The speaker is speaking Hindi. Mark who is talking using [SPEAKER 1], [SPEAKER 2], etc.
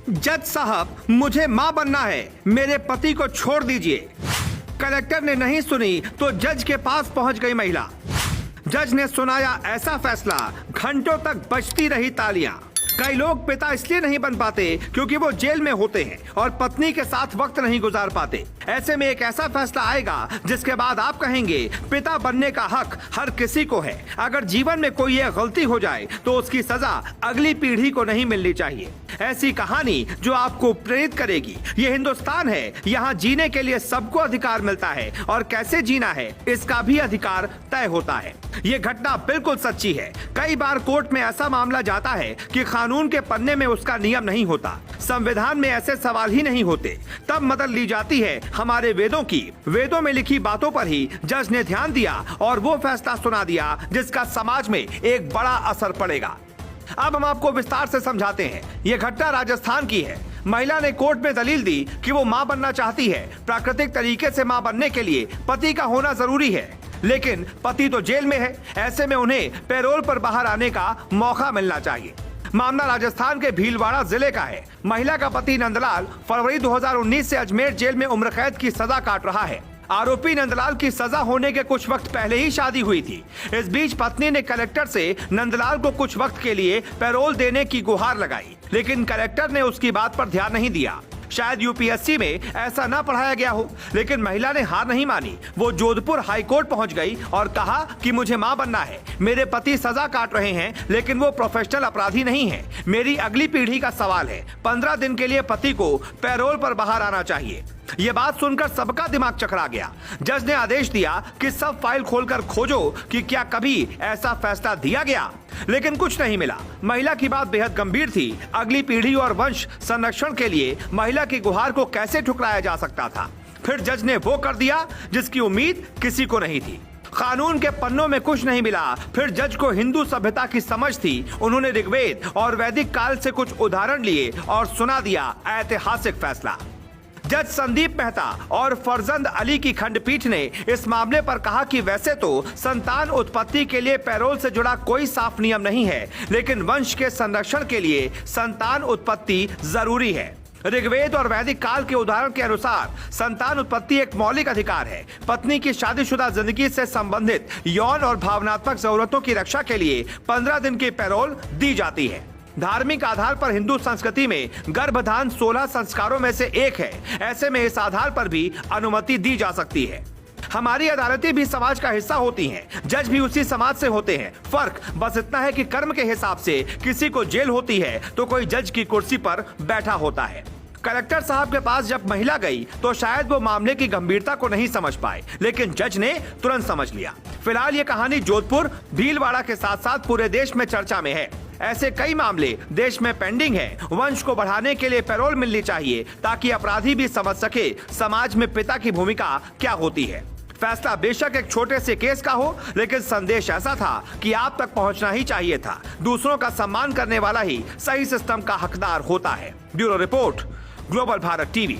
[SPEAKER 1] जज साहब, मुझे मां बनना है, मेरे पति को छोड़ दीजिए। कलेक्टर ने नहीं सुनी तो जज के पास पहुंच गई महिला। जज ने सुनाया ऐसा फैसला, घंटों तक बजती रही तालियां। कई लोग पिता इसलिए नहीं बन पाते क्योंकि वो जेल में होते हैं और पत्नी के साथ वक्त नहीं गुजार पाते। ऐसे में एक ऐसा फैसला आएगा जिसके बाद आप कहेंगे पिता बनने का हक हर किसी को है। अगर जीवन में कोई ये गलती हो जाए तो उसकी सजा अगली पीढ़ी को नहीं मिलनी चाहिए। ऐसी कहानी जो आपको प्रेरित करेगी। ये हिंदुस्तान है, यहाँ जीने के लिए सबको अधिकार मिलता है और कैसे जीना है इसका भी अधिकार तय होता है। ये घटना बिल्कुल सच्ची है। कई बार कोर्ट में ऐसा मामला जाता है कि कानून के पन्ने में उसका नियम नहीं होता, संविधान में ऐसे सवाल ही नहीं होते। तब मदद ली जाती है हमारे वेदों की। वेदों में लिखी बातों पर ही जज ने ध्यान दिया और वो फैसला सुना दिया जिसका समाज में एक बड़ा असर पड़ेगा। अब हम आपको विस्तार से समझाते हैं। ये घटना राजस्थान की है। महिला ने कोर्ट में दलील दी कि वो मां बनना चाहती है। प्राकृतिक तरीके से मां बनने के लिए पति का होना जरूरी है, लेकिन पति तो जेल में है। ऐसे में उन्हें पैरोल पर बाहर आने का मौका मिलना चाहिए। मामला राजस्थान के भीलवाड़ा जिले का है। महिला का पति नंदलाल फरवरी 2019 से अजमेर जेल में उम्र कैद की सजा काट रहा है। आरोपी नंदलाल की सजा होने के कुछ वक्त पहले ही शादी हुई थी। इस बीच पत्नी ने कलेक्टर से नंदलाल को कुछ वक्त के लिए पैरोल देने की गुहार लगाई, लेकिन कलेक्टर ने उसकी बात पर ध्यान नहीं दिया। शायद यूपीएससी में ऐसा ना पढ़ाया गया हो, लेकिन महिला ने हार नहीं मानी। वो जोधपुर हाई कोर्ट पहुंच गई और कहा कि मुझे मां बनना है। मेरे पति सजा काट रहे हैं, लेकिन वो प्रोफेशनल अपराधी नहीं है। मेरी अगली पीढ़ी का सवाल है। 15 दिन के लिए पति को पैरोल पर बाहर आना चाहिए। ये बात सुनकर सबका दिमाग चकरा गया। जज ने आदेश दिया कि सब फाइल खोलकर खोजो कि क्या कभी ऐसा फैसला दिया गया, लेकिन कुछ नहीं मिला। महिला की बात बेहद गंभीर थी। अगली पीढ़ी और वंश संरक्षण के लिए महिला की गुहार को कैसे ठुकराया जा सकता था। फिर जज ने वो कर दिया जिसकी उम्मीद किसी को नहीं थी। कानून के पन्नों में कुछ नहीं मिला। फिर जज को हिंदू सभ्यता की समझ थी। उन्होंने ऋग्वेद और वैदिक काल से कुछ उदाहरण लिए और सुना दिया ऐतिहासिक फैसला। जज संदीप मेहता और फरजंद अली की खंडपीठ ने इस मामले पर कहा कि वैसे तो संतान उत्पत्ति के लिए पैरोल से जुड़ा कोई साफ नियम नहीं है, लेकिन वंश के संरक्षण के लिए संतान उत्पत्ति जरूरी है। ऋग्वेद और वैदिक काल के उदाहरण के अनुसार संतान उत्पत्ति एक मौलिक अधिकार है। पत्नी की शादीशुदा जिंदगी से संबंधित यौन और भावनात्मक जरूरतों की रक्षा के लिए 15 दिन की पैरोल दी जाती है। धार्मिक आधार पर हिंदू संस्कृति में गर्भधान 16 संस्कारों में से एक है। ऐसे में इस आधार पर भी अनुमति दी जा सकती है। हमारी अदालतें भी समाज का हिस्सा होती हैं। जज भी उसी समाज से होते हैं। फर्क बस इतना है कि कर्म के हिसाब से किसी को जेल होती है तो कोई जज की कुर्सी पर बैठा होता है। कलेक्टर साहब के पास जब महिला गई तो शायद वो मामले की गंभीरता को नहीं समझ पाए, लेकिन जज ने तुरंत समझ लिया। फिलहाल ये कहानी जोधपुर भीलवाड़ा के साथ साथ पूरे देश में चर्चा में है। ऐसे कई मामले देश में पेंडिंग हैं। वंश को बढ़ाने के लिए पैरोल मिलनी चाहिए ताकि अपराधी भी समझ सके समाज में पिता की भूमिका क्या होती है। फैसला बेशक एक छोटे से केस का हो, लेकिन संदेश ऐसा था कि आप तक पहुंचना ही चाहिए था। दूसरों का सम्मान करने वाला ही सही सिस्टम का हकदार होता है। Bureau report, global Bharat TV.